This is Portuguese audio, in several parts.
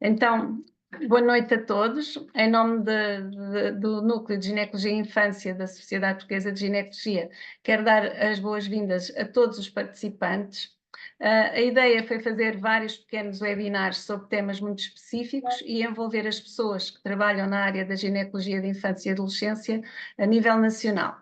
Então, boa noite a todos. Em nome do Núcleo de Ginecologia e Infância da Sociedade Portuguesa de Ginecologia, quero dar as boas-vindas a todos os participantes. A ideia foi fazer vários pequenos webinars sobre temas muito específicos e envolver as pessoas que trabalham na área da ginecologia de infância e adolescência a nível nacional.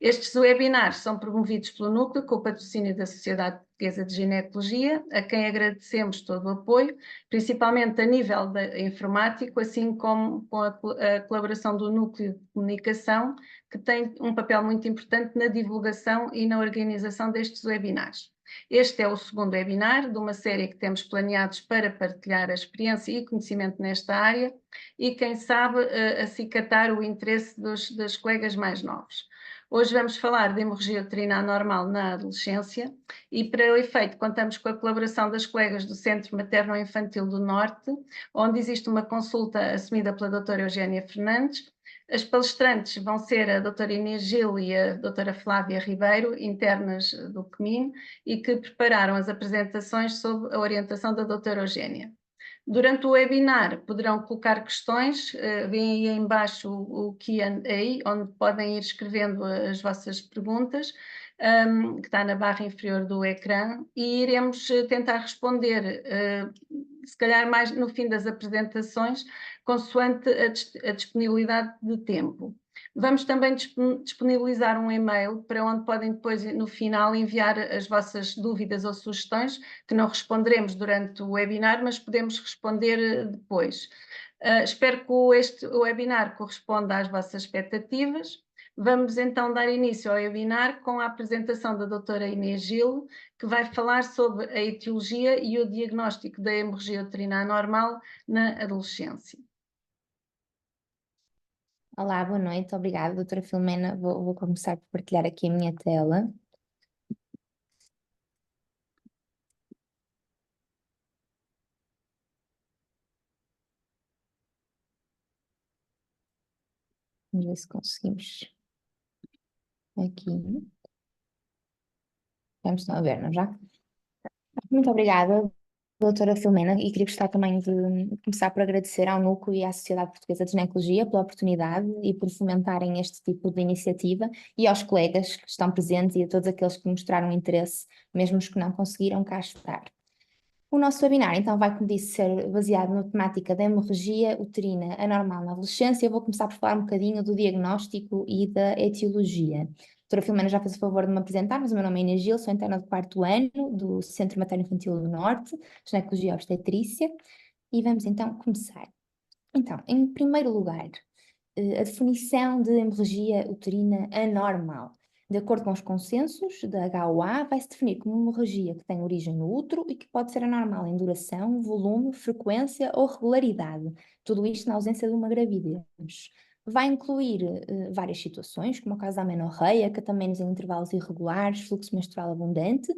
Estes webinars são promovidos pelo Núcleo com o patrocínio da Sociedade Portuguesa de Ginecologia, a quem agradecemos todo o apoio, principalmente a nível informático, assim como com a colaboração do Núcleo de Comunicação, que tem um papel muito importante na divulgação e na organização destes webinars. Este é o segundo webinar de uma série que temos planeados para partilhar a experiência e conhecimento nesta área e, quem sabe, acicatar o interesse dos colegas mais novos. Hoje vamos falar de hemorragia uterina anormal na adolescência e, para o efeito, contamos com a colaboração das colegas do Centro Materno-Infantil do Norte, onde existe uma consulta assumida pela doutora Eugénia Fernandes. As palestrantes vão ser a doutora Inês Gil e a doutora Flávia Ribeiro, internas do CMIN, e que prepararam as apresentações sob a orientação da doutora Eugénia. Durante o webinar poderão colocar questões, veem aí embaixo o Q&A, onde podem ir escrevendo as vossas perguntas, que está na barra inferior do ecrã, e iremos tentar responder, se calhar mais no fim das apresentações, consoante a disponibilidade de tempo. Vamos também disponibilizar um e-mail para onde podem depois, no final, enviar as vossas dúvidas ou sugestões, que não responderemos durante o webinar, mas podemos responder depois. Espero que este webinar corresponda às vossas expectativas. Vamos então dar início ao webinar com a apresentação da doutora Inês Gil, que vai falar sobre a etiologia e o diagnóstico da hemorragia uterina anormal na adolescência. Olá, boa noite, obrigada, doutora Filomena. Vou começar por partilhar aqui a minha tela. Vamos ver se conseguimos aqui. Já me estão a ver, não já? Muito obrigada, doutora Filomena, e queria gostar também de começar por agradecer ao Núcleo e à Sociedade Portuguesa de Ginecologia pela oportunidade e por fomentarem este tipo de iniciativa, e aos colegas que estão presentes e a todos aqueles que mostraram interesse, mesmo os que não conseguiram cá estar. O nosso webinar, então, vai, como disse, ser baseado na temática da hemorragia uterina anormal na adolescência. Eu vou começar por falar um bocadinho do diagnóstico e da etiologia. A doutora Filomena já fez o favor de me apresentar, mas o meu nome é Inês Gil, sou interna do 4º ano do Centro Materno-Infantil do Norte, Ginecologia e Obstetrícia, e vamos então começar. Então, em primeiro lugar, a definição de hemorragia uterina anormal. De acordo com os consensos da HUA, vai-se definir como uma hemorragia que tem origem no útero e que pode ser anormal em duração, volume, frequência ou regularidade. Tudo isto na ausência de uma gravidez. Vai incluir várias situações, como o caso da amenorreia, catamenos em intervalos irregulares, fluxo menstrual abundante,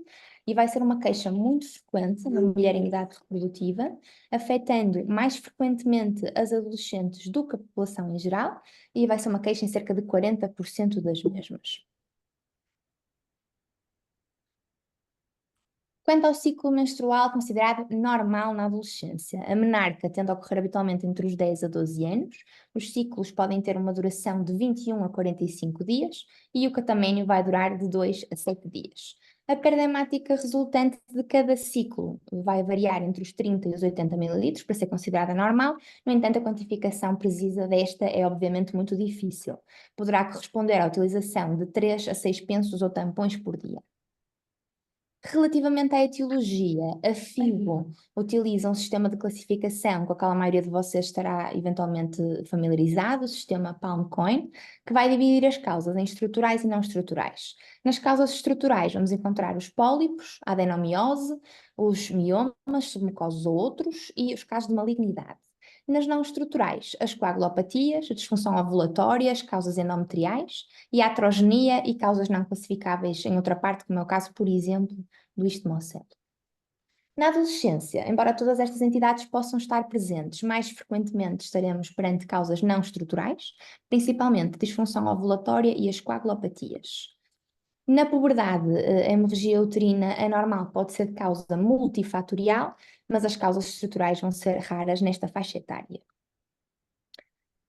e vai ser uma queixa muito frequente na mulher em idade reprodutiva, afetando mais frequentemente as adolescentes do que a população em geral, e vai ser uma queixa em cerca de 40% das mesmas. Quanto ao ciclo menstrual considerado normal na adolescência, a menarca tende a ocorrer habitualmente entre os 10 a 12 anos, os ciclos podem ter uma duração de 21 a 45 dias e o catamênio vai durar de 2 a 7 dias. A perda hemática resultante de cada ciclo vai variar entre os 30 e os 80 ml para ser considerada normal, no entanto a quantificação precisa desta é obviamente muito difícil. Poderá corresponder à utilização de 3 a 6 pensos ou tampões por dia. Relativamente à etiologia, a FIBO utiliza um sistema de classificação com a qual a maioria de vocês estará eventualmente familiarizado, o sistema Palm-Coin, que vai dividir as causas em estruturais e não estruturais. Nas causas estruturais vamos encontrar os pólipos, a adenomiose, os miomas, submucosos ou outros e os casos de malignidade. Nas não estruturais, as coagulopatias, a disfunção ovulatória, as causas endometriais e a atrogenia e causas não classificáveis em outra parte, como é o caso, por exemplo, do istomocele. Na adolescência, embora todas estas entidades possam estar presentes, mais frequentemente estaremos perante causas não estruturais, principalmente disfunção ovulatória e as coagulopatias. Na puberdade, a hemorragia uterina anormal pode ser de causa multifatorial, mas as causas estruturais vão ser raras nesta faixa etária.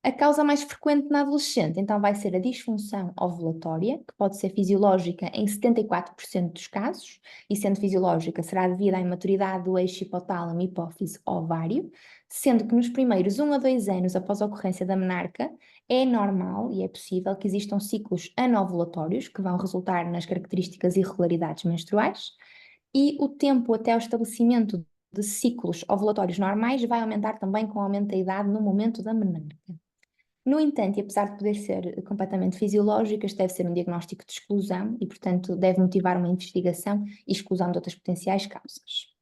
A causa mais frequente na adolescente, então, vai ser a disfunção ovulatória, que pode ser fisiológica em 74% dos casos, e sendo fisiológica será devida à imaturidade do eixo hipotálamo, hipófise, ovário, sendo que nos primeiros 1 a 2 anos após a ocorrência da menarca, é normal e é possível que existam ciclos anovulatórios, que vão resultar nas características irregularidades menstruais, e o tempo até o estabelecimento de ciclos ovulatórios normais vai aumentar também com o aumento da idade no momento da menarca. No entanto, e apesar de poder ser completamente fisiológico, este deve ser um diagnóstico de exclusão e, portanto, deve motivar uma investigação e exclusão de outras potenciais causas.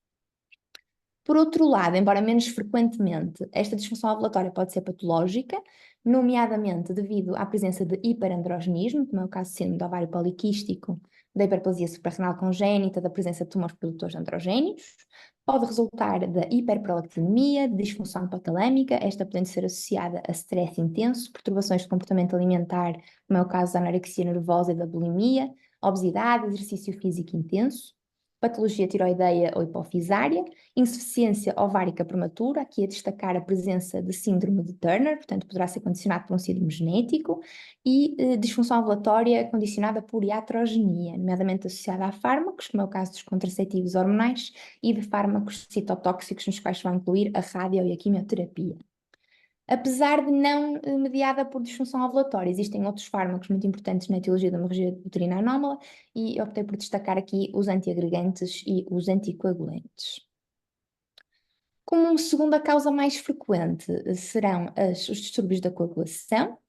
Por outro lado, embora menos frequentemente, esta disfunção ovulatória pode ser patológica, nomeadamente devido à presença de hiperandrogenismo, como é o caso de síndrome do ovário poliquístico, da hiperplasia suprarrenal congénita, da presença de tumores produtores de androgénios. Pode resultar da hiperprolactinemia, de disfunção hipotalâmica, esta podendo ser associada a stress intenso, perturbações de comportamento alimentar, como é o caso da anorexia nervosa e da bulimia, obesidade, exercício físico intenso, patologia tiroideia ou hipofisária, insuficiência ovárica prematura, aqui a destacar a presença de síndrome de Turner, portanto poderá ser condicionado por um síndrome genético, e disfunção ovulatória condicionada por iatrogenia, nomeadamente associada a fármacos, como é o caso dos contraceptivos hormonais, e de fármacos citotóxicos, nos quais se vão incluir a rádio e a quimioterapia. Apesar de não mediada por disfunção ovulatória, existem outros fármacos muito importantes na etiologia da hemorragia uterina anómala e optei por destacar aqui os antiagregantes e os anticoagulantes. Como segunda causa mais frequente serão os distúrbios da coagulação,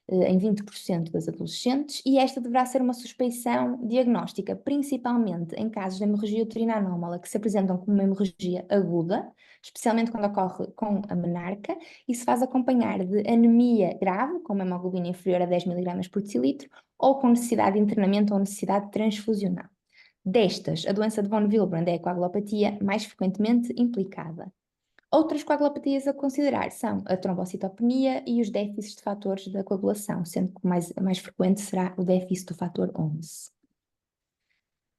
em 20% das adolescentes, e esta deverá ser uma suspeição diagnóstica, principalmente em casos de hemorragia uterina anómala que se apresentam como uma hemorragia aguda, especialmente quando ocorre com a menarca, e se faz acompanhar de anemia grave, com uma hemoglobina inferior a 10 mg por decilitro, ou com necessidade de internamento ou necessidade transfusional. Destas, a doença de von Willebrand é a coagulopatia mais frequentemente implicada. Outras coagulopatias a considerar são a trombocitopenia e os déficits de fatores da coagulação, sendo que o mais frequente será o déficit do fator 11.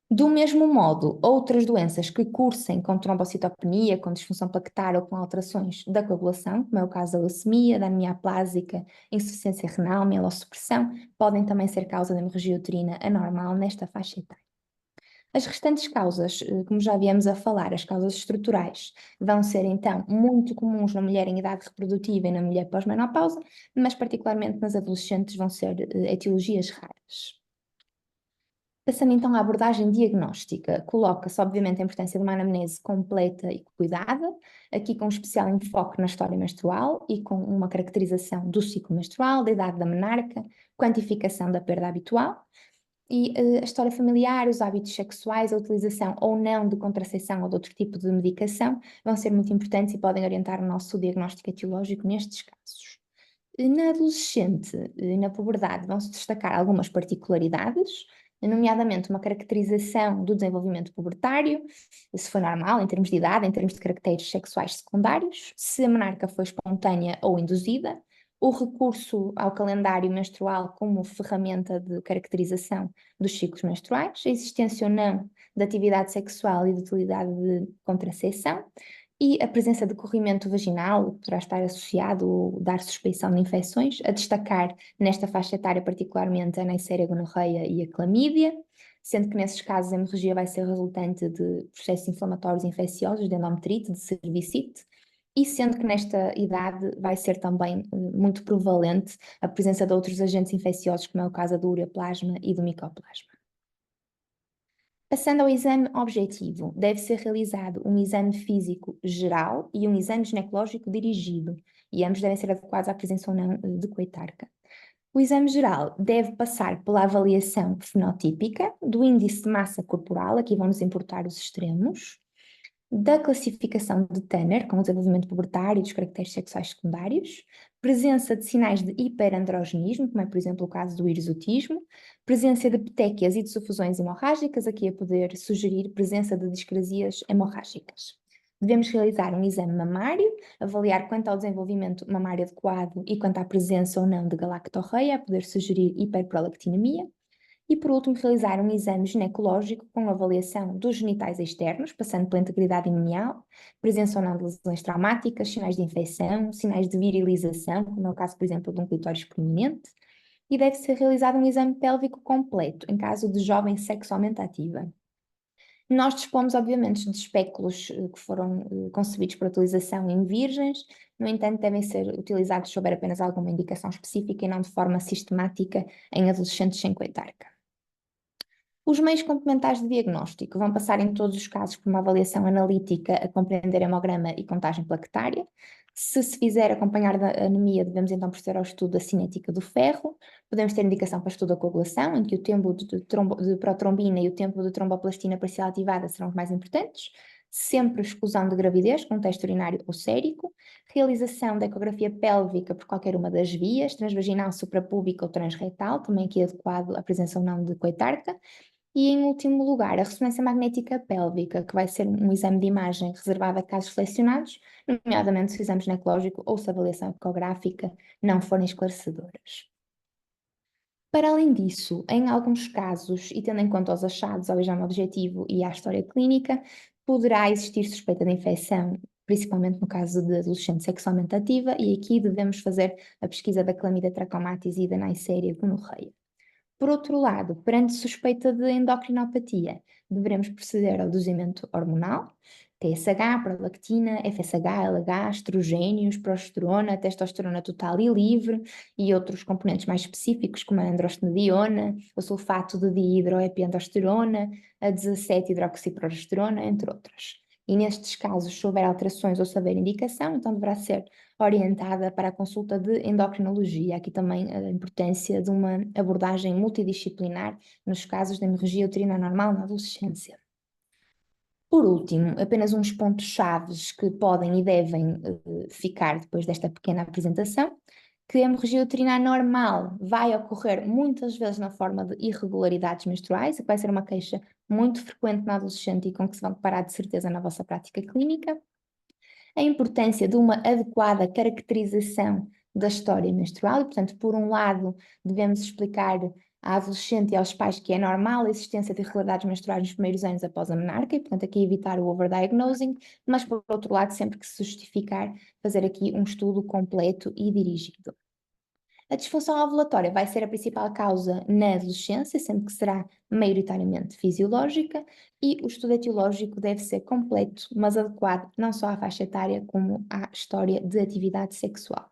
Do mesmo modo, outras doenças que cursem com trombocitopenia, com disfunção plaquetária ou com alterações da coagulação, como é o caso da leucemia, da anemia aplásica, insuficiência renal, mielossupressão, podem também ser causa de hemorragia uterina anormal nesta faixa etária. As restantes causas, como já viemos a falar, as causas estruturais, vão ser então muito comuns na mulher em idade reprodutiva e na mulher pós-menopausa, mas particularmente nas adolescentes vão ser etiologias raras. Passando então à abordagem diagnóstica, coloca-se obviamente a importância de uma anamnese completa e cuidada, aqui com um especial enfoque na história menstrual e com uma caracterização do ciclo menstrual, da idade da menarca, quantificação da perda habitual, e a história familiar, os hábitos sexuais, a utilização ou não de contracepção ou de outro tipo de medicação vão ser muito importantes e podem orientar o nosso diagnóstico etiológico nestes casos. Na adolescente e na puberdade vão-se destacar algumas particularidades, nomeadamente uma caracterização do desenvolvimento pubertário, se foi normal em termos de idade, em termos de caracteres sexuais secundários, se a menarca foi espontânea ou induzida, o recurso ao calendário menstrual como ferramenta de caracterização dos ciclos menstruais, a existência ou não de atividade sexual e de utilidade de contracepção, e a presença de corrimento vaginal poderá estar associado ou dar suspeição de infecções, a destacar nesta faixa etária particularmente a Neisseria gonorreia e a clamídia, sendo que nesses casos a hemorragia vai ser resultante de processos inflamatórios infecciosos, de endometrite, de cervicite, e sendo que nesta idade vai ser também muito prevalente a presença de outros agentes infecciosos, como é o caso do ureaplasma e do micoplasma. Passando ao exame objetivo, deve ser realizado um exame físico geral e um exame ginecológico dirigido, e ambos devem ser adequados à presença ou não de coitarca. O exame geral deve passar pela avaliação fenotípica do índice de massa corporal, aqui vamos importar os extremos, da classificação de Turner, com o desenvolvimento pubertário e dos caracteres sexuais secundários, presença de sinais de hiperandrogenismo, como é, por exemplo, o caso do hirsutismo, presença de petequias e de sufusões hemorrágicas, aqui a poder sugerir presença de discrasias hemorrágicas. Devemos realizar um exame mamário, avaliar quanto ao desenvolvimento mamário adequado e quanto à presença ou não de galactorreia, a poder sugerir hiperprolactinemia, E, por último, realizar um exame ginecológico com avaliação dos genitais externos, passando pela integridade imunial, presença ou não de lesões traumáticas, sinais de infecção, sinais de virilização, como é o caso, por exemplo, de um clitóris proeminente, e deve ser realizado um exame pélvico completo, em caso de jovem sexualmente ativa. Nós dispomos, obviamente, de espéculos que foram concebidos para utilização em virgens, no entanto, devem ser utilizados se houver apenas alguma indicação específica e não de forma sistemática em adolescentes sem coetarca. Os meios complementares de diagnóstico vão passar em todos os casos por uma avaliação analítica a compreender hemograma e contagem plaquetária. Se fizer acompanhar da anemia, devemos então proceder ao estudo da cinética do ferro. Podemos ter indicação para estudo da coagulação, em que o tempo de protrombina e o tempo de tromboplastina parcial ativada serão os mais importantes. Sempre exclusão de gravidez com teste urinário ou sérico. Realização da ecografia pélvica por qualquer uma das vias, transvaginal, suprapúbica ou transretal, também aqui adequado à presença ou não de coetarca. E, em último lugar, a ressonância magnética pélvica, que vai ser um exame de imagem reservado a casos selecionados, nomeadamente se o exame ginecológico ou se a avaliação ecográfica não forem esclarecedoras. Para além disso, em alguns casos, e tendo em conta os achados ao exame objetivo e à história clínica, poderá existir suspeita de infecção, principalmente no caso de adolescente sexualmente ativa, e aqui devemos fazer a pesquisa da Clamídia trachomatis e da Neisseria gonorreia. Por outro lado, perante suspeita de endocrinopatia, deveremos proceder ao dozimento hormonal, TSH, prolactina, FSH, LH, estrogénios, progesterona, testosterona total e livre e outros componentes mais específicos como a androstenediona, o sulfato de dihidroepiandrosterona, a 17-hidroxiprogesterona, entre outras. E nestes casos, se houver alterações ou se houver indicação, então deverá ser orientada para a consulta de endocrinologia. Aqui também a importância de uma abordagem multidisciplinar nos casos de hemorragia uterina anormal na adolescência. Por último, apenas uns pontos chaves que podem e devem ficar depois desta pequena apresentação, que a hemorragia uterina anormal vai ocorrer muitas vezes na forma de irregularidades menstruais, que vai ser uma queixa muito frequente na adolescente e com que se vão deparar de certeza na vossa prática clínica. A importância de uma adequada caracterização da história menstrual e, portanto, por um lado, devemos explicar à adolescente e aos pais que é normal a existência de irregularidades menstruais nos primeiros anos após a menarca e, portanto, aqui evitar o overdiagnosing, mas, por outro lado, sempre que se justificar, fazer aqui um estudo completo e dirigido. A disfunção ovulatória vai ser a principal causa na adolescência, sendo que será maioritariamente fisiológica, e o estudo etiológico deve ser completo, mas adequado não só à faixa etária, como à história de atividade sexual.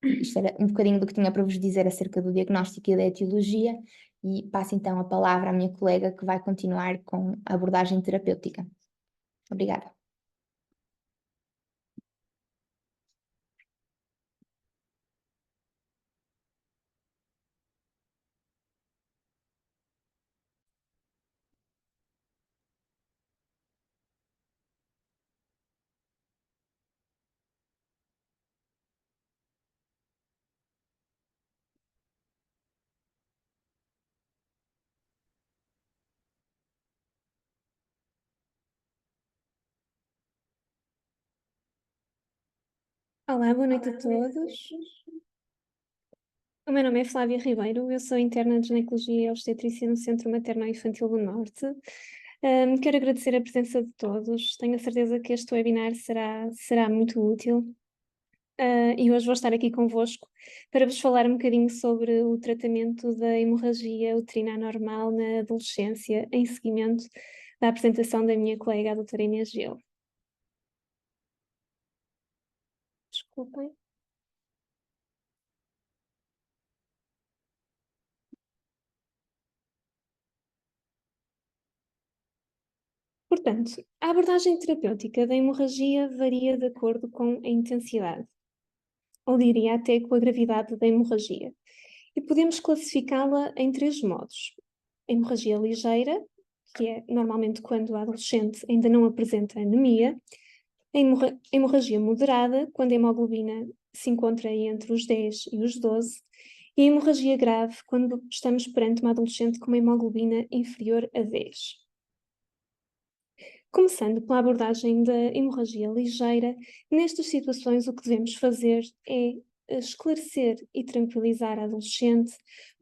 Isto era um bocadinho do que tinha para vos dizer acerca do diagnóstico e da etiologia, e passo então a palavra à minha colega que vai continuar com a abordagem terapêutica. Obrigada. Olá, boa noite a todos. O meu nome é Flávia Ribeiro, eu sou interna de Ginecologia e Obstetrícia no Centro Materno Infantil do Norte. Quero agradecer a presença de todos, tenho a certeza que este webinar será muito útil. E hoje vou estar aqui convosco para vos falar um bocadinho sobre o tratamento da hemorragia uterina anormal na adolescência, em seguimento da apresentação da minha colega, a doutora Inês Gil. Desculpem. Portanto, a abordagem terapêutica da hemorragia varia de acordo com a intensidade, ou diria até com a gravidade da hemorragia. E podemos classificá-la em três modos. A hemorragia ligeira, que é normalmente quando a adolescente ainda não apresenta anemia. A hemorragia moderada, quando a hemoglobina se encontra entre os 10 e os 12. E a hemorragia grave, quando estamos perante uma adolescente com uma hemoglobina inferior a 10. Começando pela abordagem da hemorragia ligeira, nestas situações o que devemos fazer é esclarecer e tranquilizar a adolescente,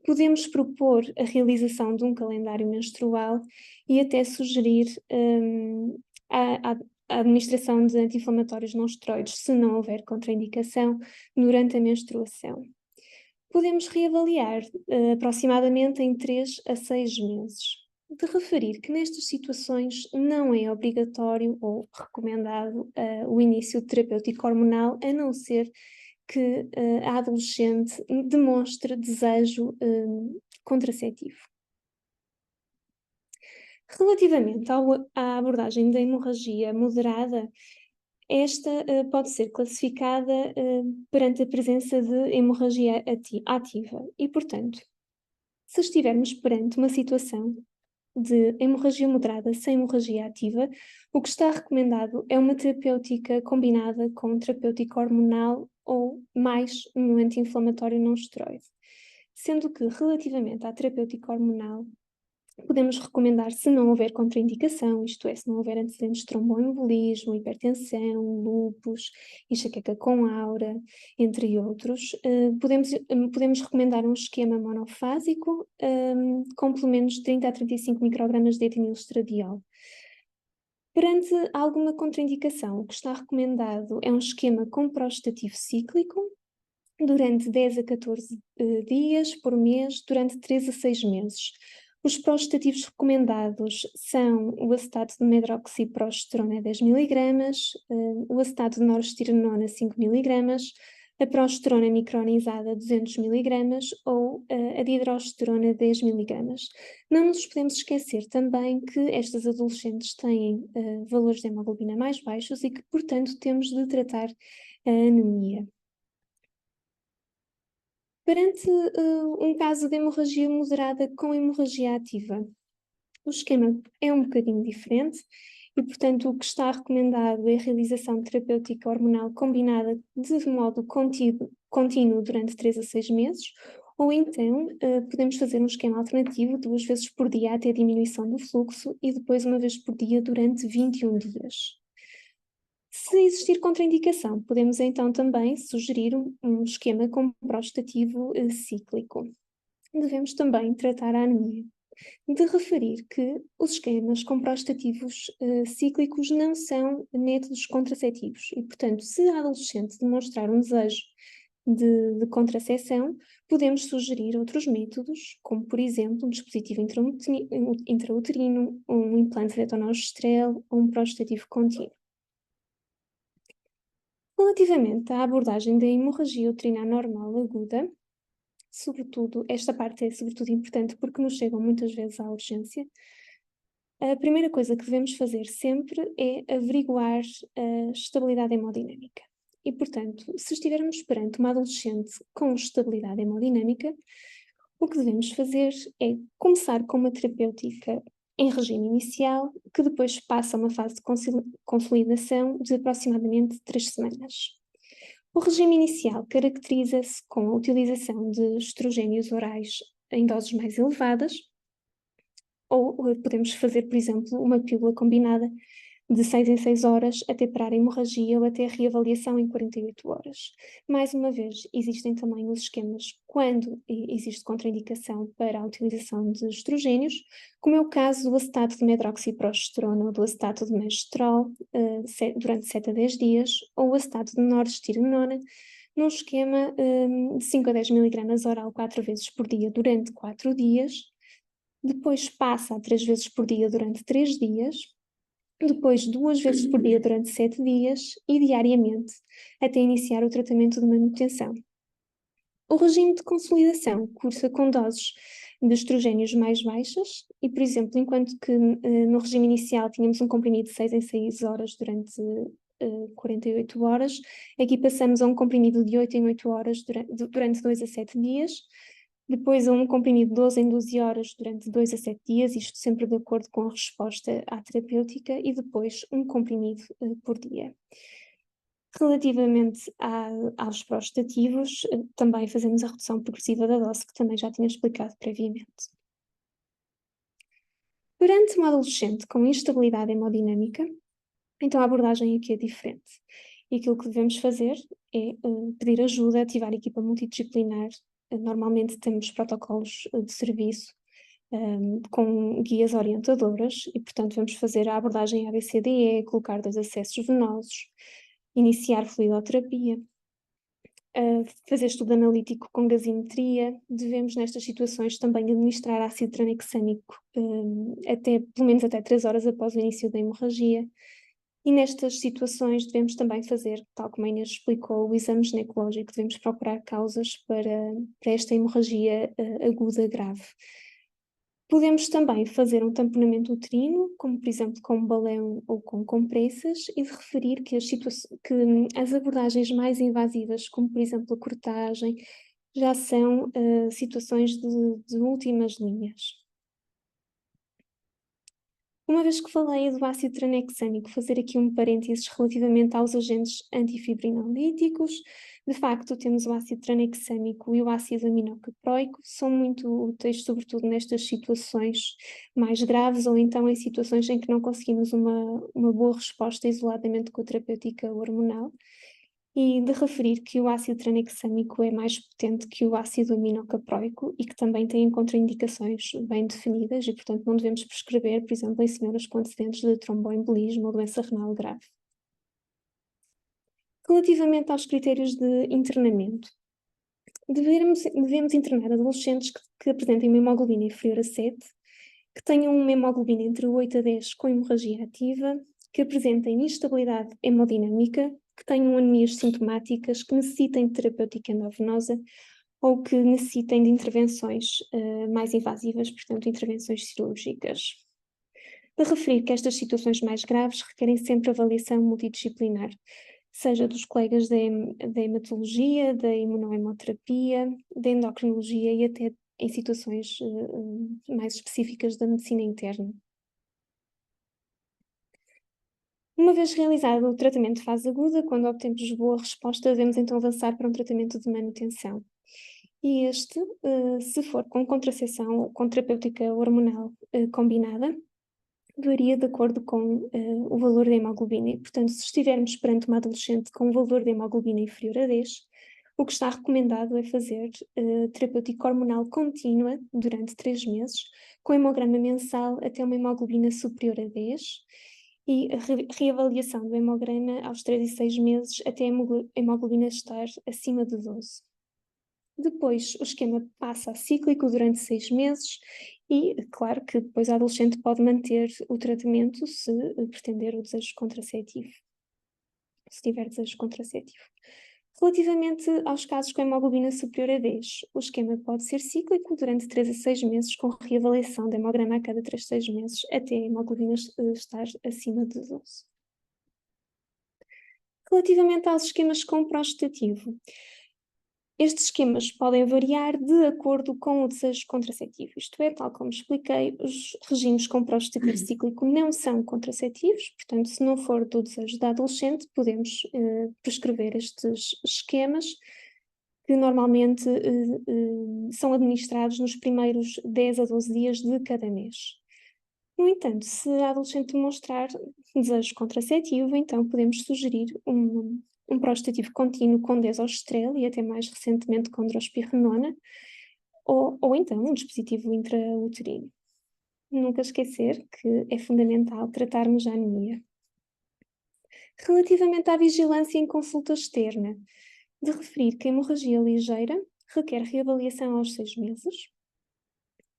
podemos propor a realização de um calendário menstrual e até sugerir a administração de anti-inflamatórios não esteroides, se não houver contraindicação durante a menstruação. Podemos reavaliar aproximadamente em 3 a 6 meses. De referir que nestas situações não é obrigatório ou recomendado o início de terapêutico hormonal, a não ser que a adolescente demonstre desejo contraceptivo. Relativamente à abordagem da hemorragia moderada, esta pode ser classificada perante a presença de hemorragia ativa e, portanto, se estivermos perante uma situação de hemorragia moderada sem hemorragia ativa, o que está recomendado é uma terapêutica combinada com terapêutico hormonal ou mais um anti-inflamatório não esteroide. Sendo que, relativamente à terapêutica hormonal, podemos recomendar, se não houver contraindicação, isto é, se não houver antecedentes de tromboembolismo, hipertensão, lúpus, enxaqueca com aura, entre outros, podemos recomendar um esquema monofásico com pelo menos 30 a 35 microgramas de etinilestradiol. Perante alguma contraindicação, o que está recomendado é um esquema comprostativo cíclico, durante 10 a 14 dias por mês, durante 3 a 6 meses. Os prostativos recomendados são o acetato de medroxiprogesterona 10 mg, o acetato de norestirenona 5 mg, a progesterona micronizada 200 mg ou a dihidrogesterona 10 mg. Não nos podemos esquecer também que estas adolescentes têm valores de hemoglobina mais baixos e que, portanto, temos de tratar a anemia. Perante um caso de hemorragia moderada com hemorragia ativa, o esquema é um bocadinho diferente e, portanto, o que está recomendado é a realização de terapêutica hormonal combinada de modo contínuo durante 3 a 6 meses, ou então podemos fazer um esquema alternativo 2 vezes por dia até a diminuição do fluxo e depois 1 vez por dia durante 21 dias. Se existir contraindicação, podemos então também sugerir um esquema comprostativo cíclico. Devemos também tratar a anemia. De referir que os esquemas comprostativos cíclicos não são métodos contraceptivos e, portanto, se a adolescente demonstrar um desejo de contracepção, podemos sugerir outros métodos, como, por exemplo, um dispositivo intrauterino, um implante de etonogestrel ou um prostativo contínuo. Relativamente à abordagem da hemorragia uterina anormal aguda, sobretudo, esta parte é sobretudo importante porque nos chegam muitas vezes à urgência, a primeira coisa que devemos fazer sempre é averiguar a estabilidade hemodinâmica. E, portanto, se estivermos perante uma adolescente com estabilidade hemodinâmica, o que devemos fazer é começar com uma terapêutica em regime inicial, que depois passa a uma fase de consolidação de aproximadamente 3 semanas. O regime inicial caracteriza-se com a utilização de estrogénios orais em doses mais elevadas, ou podemos fazer, por exemplo, uma pílula combinada de 6 em 6 horas até parar a hemorragia ou até a reavaliação em 48 horas. Mais uma vez, existem também os esquemas quando existe contraindicação para a utilização de estrogénios, como é o caso do acetato de medroxiprogesterona ou do acetato de megestrol durante 7 a 10 dias, ou o acetato de norestirenona, num esquema de 5 a 10 mg oral 4 vezes por dia durante 4 dias, depois passa a 3 vezes por dia durante 3 dias, depois 2 vezes por dia durante 7 dias e diariamente, até iniciar o tratamento de manutenção. O regime de consolidação cursa com doses de estrogénios mais baixas e, por exemplo, enquanto que no regime inicial tínhamos um comprimido de 6 em 6 horas durante 48 horas, aqui passamos a um comprimido de 8 em 8 horas durante 2 a 7 dias, depois a um comprimido de 12 em 12 horas durante 2 a 7 dias, isto sempre de acordo com a resposta à terapêutica, e depois um comprimido por dia. Relativamente aos prostativos, também fazemos a redução progressiva da dose, que também já tinha explicado previamente. Perante uma adolescente com instabilidade hemodinâmica, então a abordagem aqui é diferente. E aquilo que devemos fazer é pedir ajuda, ativar a equipa multidisciplinar. Normalmente temos protocolos de serviço com guias orientadoras e, portanto, vamos fazer a abordagem ABCDE, colocar 2 acessos venosos, iniciar fluidoterapia, fazer estudo analítico com gazimetria. Devemos, nestas situações, também administrar ácido tranexâmico pelo menos até 3 horas após o início da hemorragia. E nestas situações devemos também fazer, tal como a Inês explicou, o exame ginecológico. Devemos procurar causas para esta hemorragia aguda grave. Podemos também fazer um tamponamento uterino, como por exemplo com um balão ou com compressas, e de referir que as abordagens mais invasivas, como por exemplo a cortagem, já são situações de últimas linhas. Uma vez que falei do ácido tranexâmico, fazer aqui um parênteses relativamente aos agentes antifibrinolíticos. De facto, temos o ácido tranexâmico e o ácido aminocaproico, são muito úteis, sobretudo nestas situações mais graves ou então em situações em que não conseguimos uma boa resposta isoladamente com a terapêutica hormonal. E de referir que o ácido tranexâmico é mais potente que o ácido aminocaproico e que também tem contraindicações bem definidas e, portanto, não devemos prescrever, por exemplo, em senhoras com antecedentes de tromboembolismo ou doença renal grave. Relativamente aos critérios de internamento, devemos internar adolescentes que apresentem uma hemoglobina inferior a 7, que tenham uma hemoglobina entre 8 a 10 com hemorragia ativa, que apresentem instabilidade hemodinâmica, que tenham anemias sintomáticas, que necessitem de terapêutica endovenosa ou que necessitem de intervenções mais invasivas, portanto, intervenções cirúrgicas. De referir que estas situações mais graves requerem sempre avaliação multidisciplinar, seja dos colegas da hematologia, da imunohemoterapia, da endocrinologia e até em situações mais específicas da medicina interna. Uma vez realizado o tratamento de fase aguda, quando obtemos boa resposta, devemos então avançar para um tratamento de manutenção. E este, se for com contracepção ou com terapêutica hormonal combinada, varia de acordo com o valor da hemoglobina. E, portanto, se estivermos perante uma adolescente com um valor de hemoglobina inferior a 10, o que está recomendado é fazer terapêutica hormonal contínua durante 3 meses, com hemograma mensal até uma hemoglobina superior a 10, e a reavaliação do hemograma aos 3 e 6 meses até a hemoglobina estar acima de 12. Depois o esquema passa a cíclico durante 6 meses e claro que depois a adolescente pode manter o tratamento se pretender o desejo contraceptivo, se tiver desejo contraceptivo. Relativamente aos casos com hemoglobina superior a 10, o esquema pode ser cíclico durante 3 a 6 meses, com reavaliação de hemograma a cada 3 a 6 meses, até a hemoglobina estar acima de 12. Relativamente aos esquemas com prostativo, estes esquemas podem variar de acordo com o desejo contraceptivo. Isto é, tal como expliquei, os regimes com prostativo cíclico não são contraceptivos, portanto, se não for do desejo da adolescente, podemos prescrever estes esquemas que normalmente são administrados nos primeiros 10 a 12 dias de cada mês. No entanto, se a adolescente demonstrar desejo contraceptivo, então podemos sugerir um prostativo contínuo com desostrel e até mais recentemente com drospirenona, ou então um dispositivo intrauterino. Nunca esquecer que é fundamental tratarmos a anemia. Relativamente à vigilância em consulta externa, de referir que a hemorragia ligeira requer reavaliação aos 6 meses,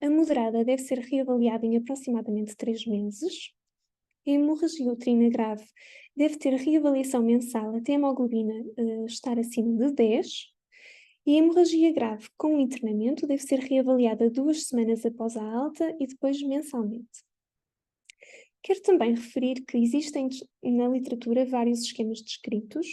a moderada deve ser reavaliada em aproximadamente 3 meses, a hemorragia uterina grave deve ter reavaliação mensal até a hemoglobina estar acima de 10, e a hemorragia grave com internamento deve ser reavaliada 2 semanas após a alta e depois mensalmente. Quero também referir que existem na literatura vários esquemas descritos.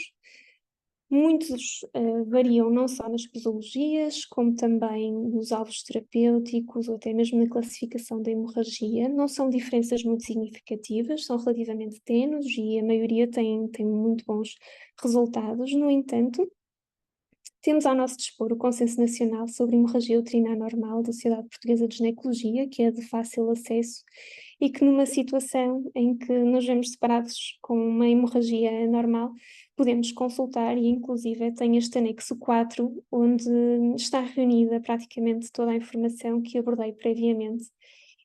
Muitos variam não só nas posologias, como também nos alvos terapêuticos ou até mesmo na classificação da hemorragia. Não são diferenças muito significativas, são relativamente tenues e a maioria tem muito bons resultados. No entanto, temos ao nosso dispor o Consenso Nacional sobre Hemorragia Uterina Anormal da Sociedade Portuguesa de Ginecologia, que é de fácil acesso e que numa situação em que nos vemos separados com uma hemorragia normal, podemos consultar e inclusive tem este anexo 4, onde está reunida praticamente toda a informação que abordei previamente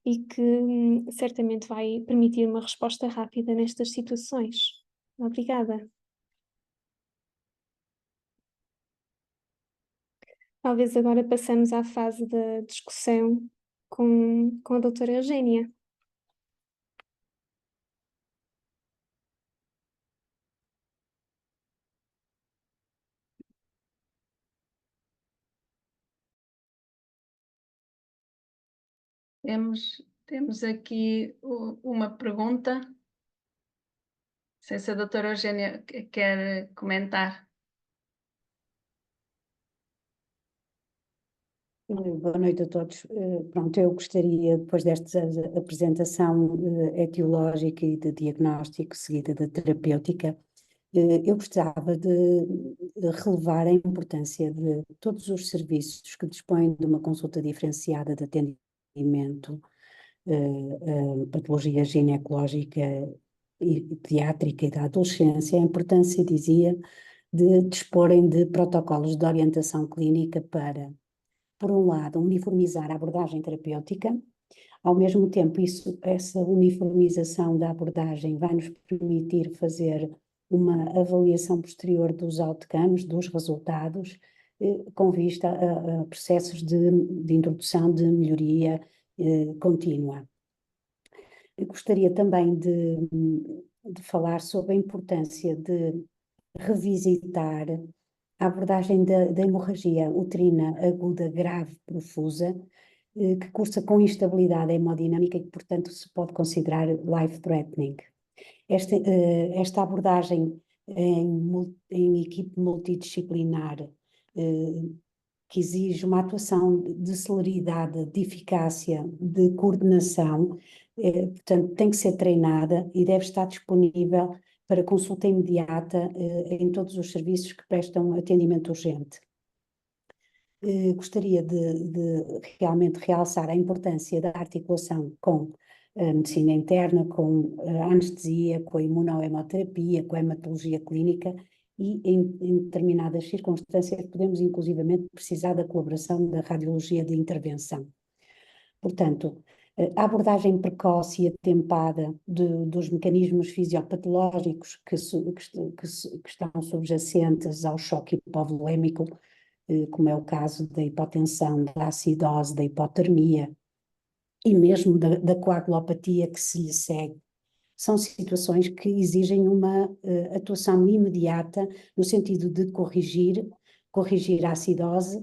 e que certamente vai permitir uma resposta rápida nestas situações. Obrigada. Talvez agora passamos à fase da discussão com a doutora Eugénia. Temos aqui uma pergunta. Não sei se a doutora Eugénia quer comentar. Boa noite a todos. Pronto, eu gostaria, depois desta apresentação etiológica e de diagnóstico, seguida da terapêutica, eu gostava de relevar a importância de todos os serviços que dispõem de uma consulta diferenciada de atendimento, patologia ginecológica e pediátrica e da adolescência, a importância, dizia, de disporem de protocolos de orientação clínica para, por um lado, uniformizar a abordagem terapêutica. Ao mesmo tempo, essa uniformização da abordagem vai nos permitir fazer uma avaliação posterior dos outcomes, dos resultados, com vista a processos de introdução de melhoria contínua. Eu gostaria também de falar sobre a importância de revisitar a abordagem da hemorragia uterina aguda grave profusa, que cursa com instabilidade hemodinâmica e que, portanto, se pode considerar life-threatening. Esta abordagem em equipe multidisciplinar, que exige uma atuação de celeridade, de eficácia, de coordenação, portanto, tem que ser treinada e deve estar disponível para consulta imediata em todos os serviços que prestam atendimento urgente. Gostaria de realmente realçar a importância da articulação com a medicina interna, com a anestesia, com a imunohemoterapia, com a hematologia clínica e em determinadas circunstâncias podemos inclusivamente precisar da colaboração da radiologia de intervenção. Portanto, a abordagem precoce e atempada dos mecanismos fisiopatológicos que estão subjacentes ao choque hipovolémico, como é o caso da hipotensão, da acidose, da hipotermia e mesmo da coagulopatia que se lhe segue. São situações que exigem uma atuação imediata no sentido de corrigir a acidose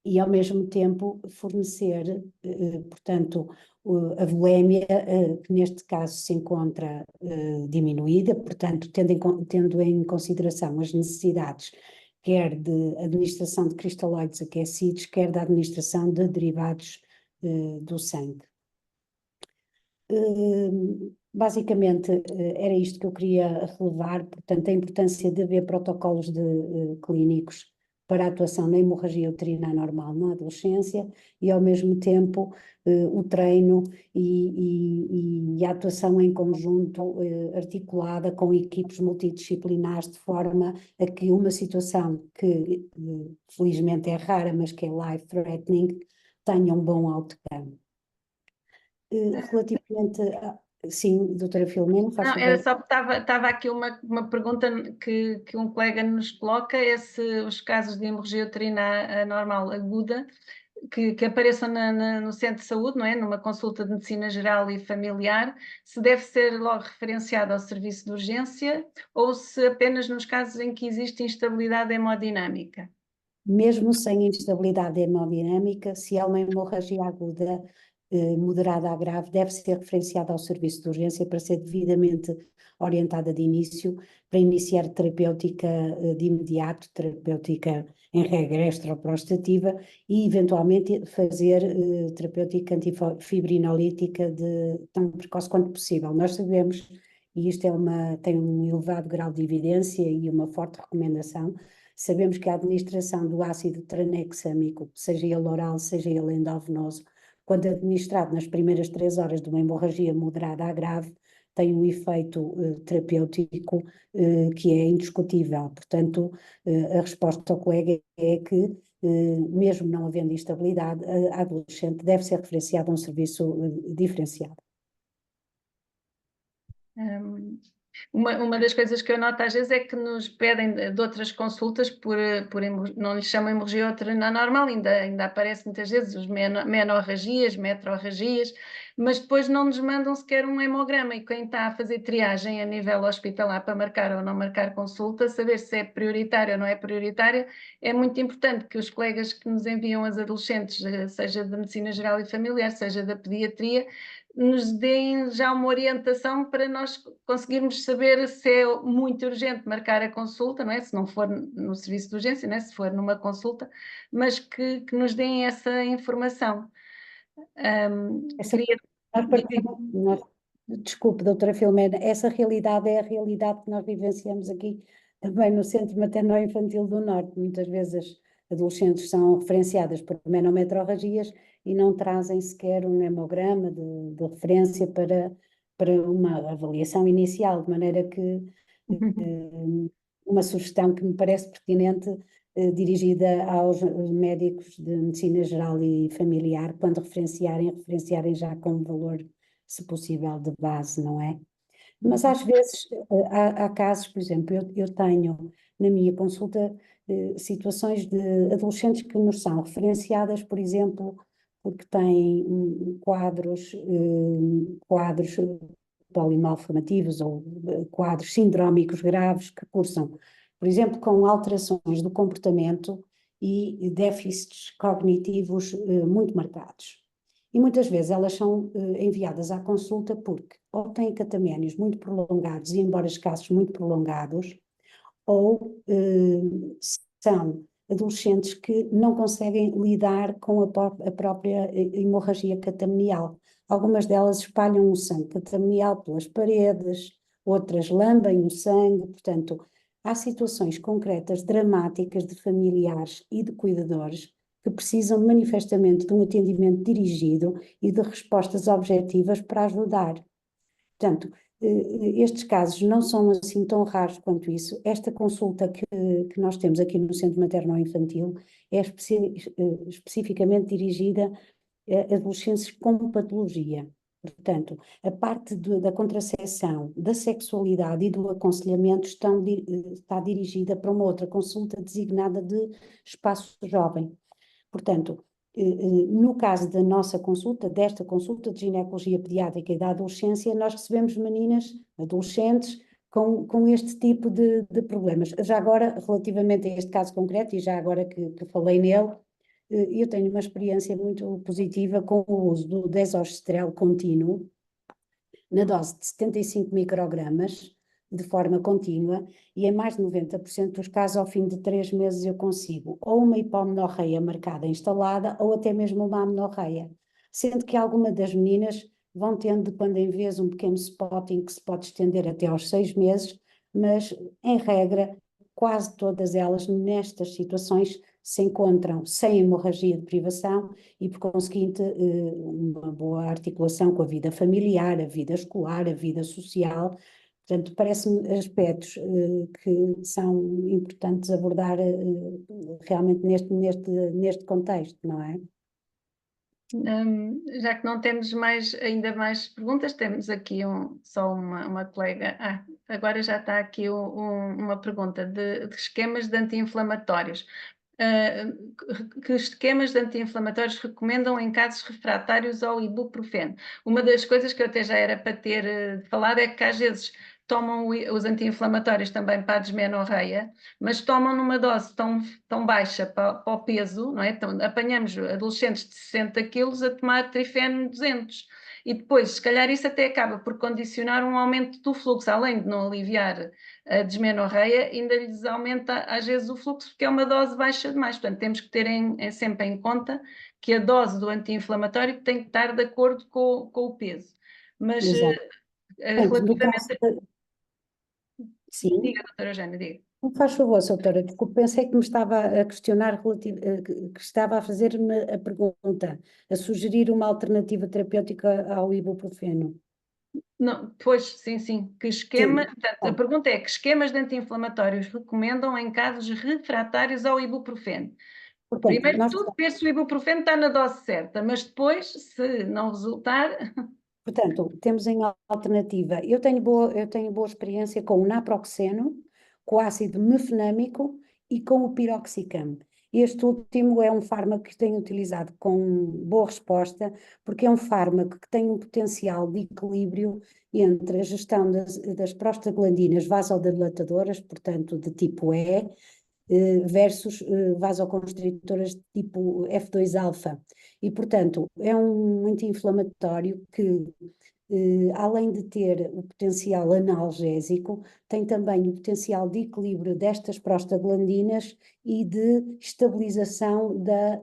e ao mesmo tempo fornecer, portanto, a volémia, que neste caso se encontra diminuída, portanto, tendo em consideração as necessidades quer de administração de cristalóides aquecidos, quer da administração de derivados do sangue. Basicamente, era isto que eu queria relevar, portanto, a importância de haver protocolos clínicos para a atuação na hemorragia uterina anormal na adolescência e, ao mesmo tempo, o treino e a atuação em conjunto articulada com equipes multidisciplinares de forma a que uma situação que felizmente é rara, mas que é life-threatening, tenha um bom outcome. Relativamente sim, doutora Filomena, faz Não, favor. era só porque estava aqui uma pergunta que um colega nos coloca, é se os casos de hemorragia uterina anormal aguda que apareçam no centro de saúde, não é? Numa consulta de medicina geral e familiar, se deve ser logo referenciado ao serviço de urgência ou se apenas nos casos em que existe instabilidade hemodinâmica. Mesmo sem instabilidade hemodinâmica, se há uma hemorragia aguda, moderada a grave, deve ser referenciada ao serviço de urgência para ser devidamente orientada de início, para iniciar terapêutica de imediato, terapêutica em regra extraprostativa e eventualmente fazer terapêutica antifibrinolítica tão precoce quanto possível. Nós sabemos, e isto tem um elevado grau de evidência e uma forte recomendação, sabemos que a administração do ácido tranexâmico, seja ele oral, seja ele endovenoso, quando administrado nas primeiras 3 horas de uma hemorragia moderada a grave, tem um efeito terapêutico que é indiscutível. Portanto, a resposta ao colega é que, mesmo não havendo instabilidade, a adolescente deve ser referenciada a um serviço diferenciado. Uma das coisas que eu noto às vezes é que nos pedem de outras consultas não lhes chamam hemorragia uterina normal, ainda aparece muitas vezes os menorragias, metrorragias, mas depois não nos mandam sequer um hemograma, e quem está a fazer triagem a nível hospitalar para marcar ou não marcar consulta, saber se é prioritária ou não é prioritária, é muito importante que os colegas que nos enviam as adolescentes, seja da medicina geral e familiar, seja da pediatria, nos deem já uma orientação para nós conseguirmos saber se é muito urgente marcar a consulta, não é? Se não for no serviço de urgência, não é? Se for numa consulta, mas que nos deem essa informação. Queria... Desculpe, doutora Filomena, essa realidade é a realidade que nós vivenciamos aqui também no Centro Materno-Infantil do Norte. Muitas vezes as adolescentes são referenciadas por menometrorragias e não trazem sequer um hemograma de referência para uma avaliação inicial, de maneira que uma sugestão que me parece pertinente, dirigida aos médicos de medicina geral e familiar, quando referenciarem já com um valor, se possível, de base, não é? Mas às vezes há casos, por exemplo, eu tenho na minha consulta situações de adolescentes que nos são referenciadas, por exemplo, porque têm quadros polimalformativos ou quadros sindrómicos graves que cursam, por exemplo, com alterações do comportamento e déficits cognitivos muito marcados. E muitas vezes elas são enviadas à consulta porque ou têm cataménios muito prolongados e embora escassos muito prolongados, ou são adolescentes que não conseguem lidar com a própria hemorragia catamenial. Algumas delas espalham o sangue catamenial pelas paredes, outras lambem o sangue, portanto, há situações concretas, dramáticas de familiares e de cuidadores que precisam manifestamente de um atendimento dirigido e de respostas objetivas para ajudar. Portanto, estes casos não são assim tão raros quanto isso. Esta consulta que nós temos aqui no Centro Materno-Infantil é especificamente dirigida a adolescentes com patologia. Portanto, a parte da contracepção, da sexualidade e do aconselhamento está dirigida para uma outra consulta designada de espaço jovem. Portanto, no caso da nossa consulta, desta consulta de ginecologia pediátrica e da adolescência, nós recebemos meninas, adolescentes, com este tipo de problemas. Já agora, relativamente a este caso concreto, e já agora que falei nele, eu tenho uma experiência muito positiva com o uso do desogestrel contínuo, na dose de 75 microgramas, de forma contínua, e em mais de 90% dos casos, ao fim de 3 meses, eu consigo ou uma hipomenorreia marcada instalada, ou até mesmo uma amenorreia. Sendo que alguma das meninas vão tendo, de quando em vez, um pequeno spotting que se pode estender até aos 6 meses, mas, em regra, quase todas elas, nestas situações, se encontram sem hemorragia de privação e, por conseguinte, uma boa articulação com a vida familiar, a vida escolar, a vida social. Portanto, parece-me aspectos que são importantes abordar realmente neste contexto, não é? Já que não temos ainda mais perguntas, temos aqui só uma colega. Agora já está aqui uma pergunta de esquemas de anti-inflamatórios. Que esquemas de anti-inflamatórios recomendam em casos refratários ao ibuprofeno? Uma das coisas que eu até já era para ter falado é que às vezes tomam os anti-inflamatórios também para a desmenorreia, mas tomam numa dose tão baixa para o peso, não é? Então, apanhamos adolescentes de 60 quilos a tomar trifeno 200. E depois, se calhar, isso até acaba por condicionar um aumento do fluxo, além de não aliviar a desmenorreia, ainda lhes aumenta às vezes o fluxo, porque é uma dose baixa demais. Portanto, temos que ter sempre em conta que a dose do anti-inflamatório tem que estar de acordo com o peso. Mas, Exato. relativamente... Sim. Diga, doutora Eugénia, diga. Não faz favor, doutora, desculpe, pensei que me estava a questionar, que estava a fazer-me a pergunta, a sugerir uma alternativa terapêutica ao ibuprofeno. Não, pois, sim. Que esquema, Sim. portanto, a pergunta é: que esquemas de anti-inflamatórios recomendam em casos refratários ao ibuprofeno? Portanto, Primeiro de nós, tudo, ver se o ibuprofeno está na dose certa, mas depois, se não resultar, portanto, temos em alternativa, eu tenho boa experiência com o naproxeno, com o ácido mefenâmico e com o piroxicam. Este último é um fármaco que tenho utilizado com boa resposta, porque é um fármaco que tem um potencial de equilíbrio entre a gestão das prostaglandinas vasodilatadoras, portanto, de tipo E, versus vasoconstritoras de tipo F2-alfa. E, portanto, é um anti-inflamatório que, além de ter o potencial analgésico, tem também o potencial de equilíbrio destas prostaglandinas e de estabilização da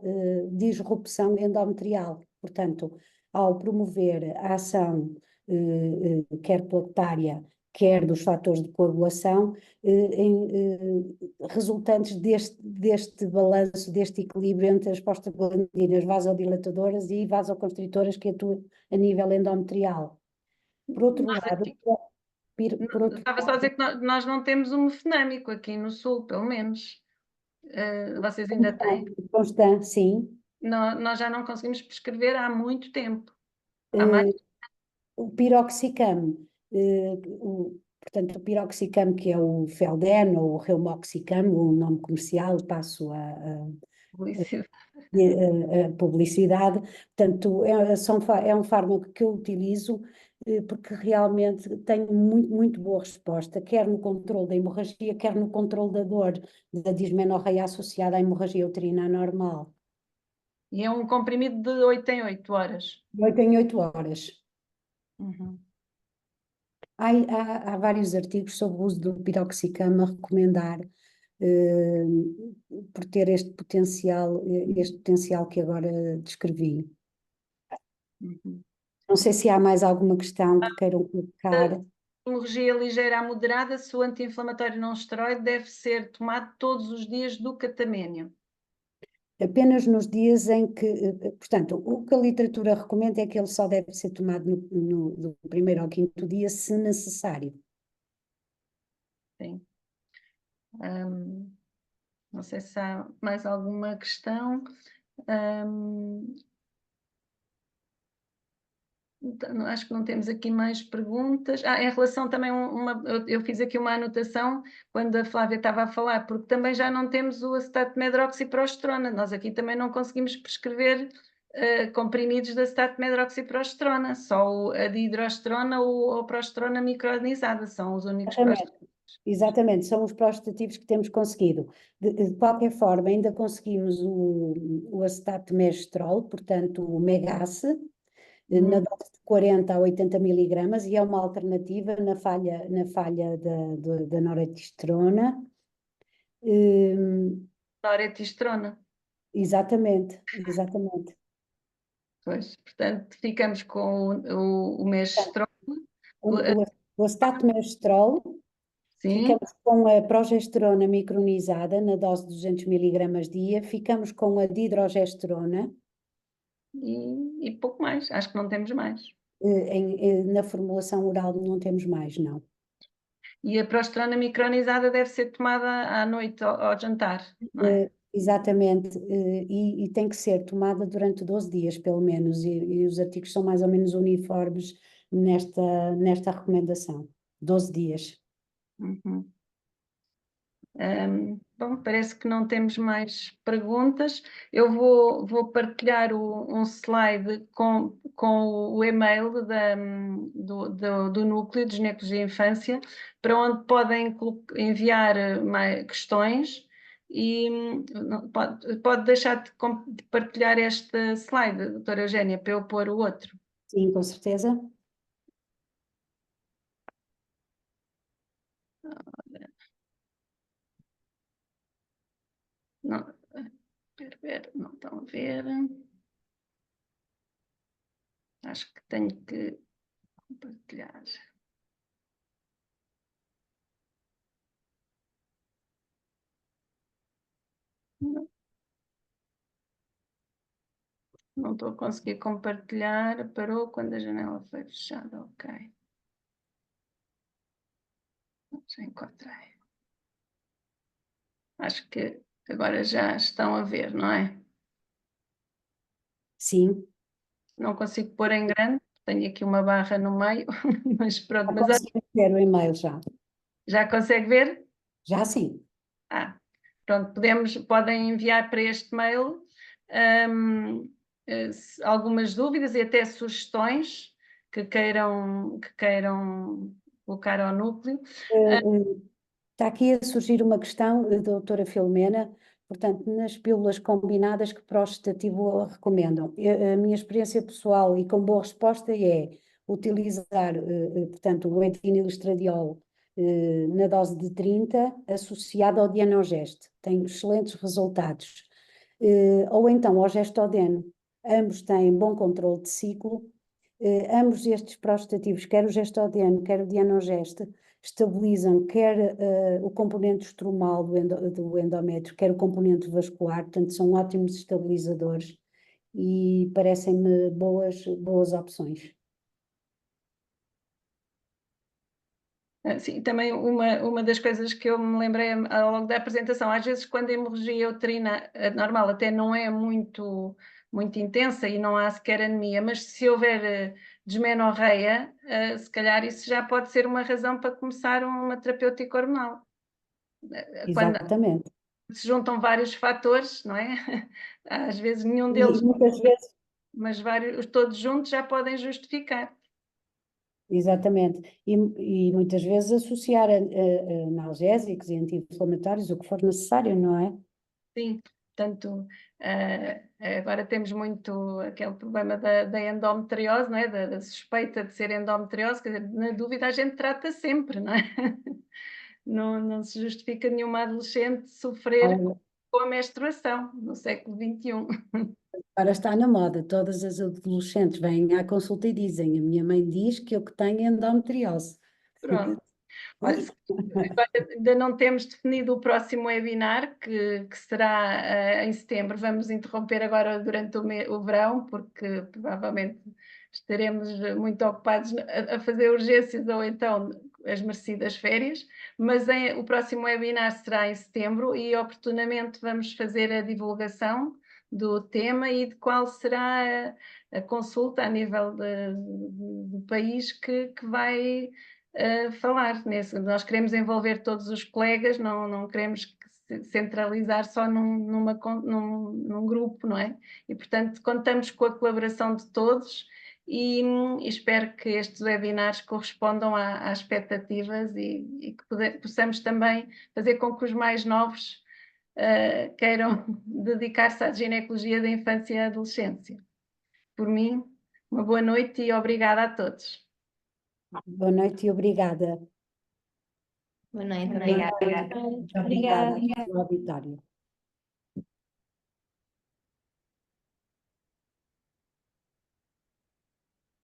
disrupção endometrial. Portanto, ao promover a ação quer plaquetária, quer dos fatores de coagulação, resultantes deste balanço, deste equilíbrio entre as prostaglandinas vasodilatadoras e vasoconstritoras que atuam a nível endometrial. Por outro nós lado, aqui, estava só a dizer que nós não temos um mefenâmico aqui no Sul, pelo menos. Vocês ainda têm? Constant, sim. Nós já não conseguimos prescrever há muito tempo. Há mais. O piroxicam, portanto, o piroxicam, que é o Felden ou o Reumoxicam, o nome comercial, passo Publicidade. a publicidade. Portanto, é um fármaco que eu utilizo porque realmente tenho muito boa resposta, quer no controle da hemorragia, quer no controle da dor, da dismenorreia associada à hemorragia uterina anormal. E é um comprimido de 8 em 8 horas. 8 em 8 horas. Uhum. Há vários artigos sobre o uso do piroxicam a recomendar, eh, por ter este potencial que agora descrevi. Uhum. Não sei se há mais alguma questão que queiram colocar. Hemorragia ligeira a moderada, se o anti-inflamatório não esteroide deve ser tomado todos os dias do catamênio. Apenas nos dias em que, portanto, o que a literatura recomenda é que ele só deve ser tomado do primeiro ao quinto dia, se necessário. Sim. Não sei se há mais alguma questão. Acho que não temos aqui mais perguntas. Em relação também eu fiz aqui uma anotação quando a Flávia estava a falar, porque também já não temos o acetato medroxiprogesterona. Nós aqui também não conseguimos prescrever comprimidos de acetato medroxiprogesterona, só a dihidroesterona ou a progesterona micronizada são os únicos Exatamente, são os prostativos que temos conseguido. De qualquer forma, ainda conseguimos o acetato megestrol, portanto, o Megace, na dose de 40 a 80 miligramas, e é uma alternativa na falha da noradiosterona. noretestosterona. Exatamente. Pois, portanto, ficamos com o megestrol. O acetato megestrol, Sim, ficamos com a progesterona micronizada na dose de 200 miligramas dia, ficamos com a dihidrogesterona, e pouco mais. Acho que não temos mais. na formulação oral não temos mais, não. E a progesterona micronizada deve ser tomada à noite ao jantar, não é? Exatamente, e tem que ser tomada durante 12 dias, pelo menos, e os artigos são mais ou menos uniformes nesta recomendação. 12 dias. Uhum. Bom, parece que não temos mais perguntas. Eu vou partilhar um slide com o e-mail do Núcleo de Ginecologia e Infância, para onde podem enviar mais questões e pode deixar de partilhar este slide, doutora Eugénia, para eu pôr o outro. Sim, com certeza. Não, quero ver, não estão a ver. Acho que tenho que compartilhar. Não estou a conseguir compartilhar. Parou quando a janela foi fechada. Ok. Já encontrei. Acho que agora já estão a ver, não é? Sim, Não consigo pôr em grande, tenho aqui uma barra no meio, mas pronto, mas consegui ver o e-mail já. já consegue ver? Já sim. Pronto, podem enviar para este mail algumas dúvidas e até sugestões que queiram colocar ao núcleo. Está aqui a surgir uma questão, doutora Filomena, portanto, nas pílulas combinadas que prostativo recomendam. A minha experiência pessoal e com boa resposta é utilizar, portanto, o etinilestradiol na dose de 30 associado ao Dianogeste. Tem excelentes resultados. Ou então ao Gestodeno. Ambos têm bom controle de ciclo. Ambos estes prostativos, quer o Gestodeno, quer o Dianogeste, estabilizam quer o componente estromal do endométrio, quer o componente vascular, portanto são ótimos estabilizadores e parecem-me boas opções. Sim, também uma das coisas que eu me lembrei ao longo da apresentação, às vezes quando a hemorragia uterina normal até não é muito intensa e não há sequer anemia, mas se houver desmenorreia, se calhar isso já pode ser uma razão para começar uma terapêutica hormonal. Quando Exatamente. se juntam vários fatores, não é? Às vezes nenhum E deles, muitas vezes, mas todos juntos já podem justificar. exatamente, e muitas vezes associar a analgésicos e anti-inflamatórios, o que for necessário, não é? Sim, portanto, agora temos muito aquele problema da endometriose, não é? Da suspeita de ser endometriose, quer dizer, na dúvida a gente trata sempre, não é? Não se justifica nenhuma adolescente sofrer com a menstruação no século XXI. Agora está na moda, todas as adolescentes vêm à consulta e dizem: a minha mãe diz que eu que tenho endometriose. Pronto. Olha, agora ainda não temos definido o próximo webinar, que será em setembro. Vamos interromper agora durante o verão, porque provavelmente estaremos muito ocupados a fazer urgências ou então as merecidas férias, mas o próximo webinar será em setembro e oportunamente vamos fazer a divulgação do tema e de qual será a consulta a nível do país que vai falar nesse. Nós queremos envolver todos os colegas, não queremos centralizar só num grupo, não é? E, portanto, contamos com a colaboração de todos e espero que estes webinars correspondam às expectativas e que possamos também fazer com que os mais novos queiram dedicar-se à ginecologia da infância e adolescência. Por mim, uma boa noite e obrigada a todos. Boa noite e obrigada. Boa noite, obrigada. Muito obrigada pelo auditório.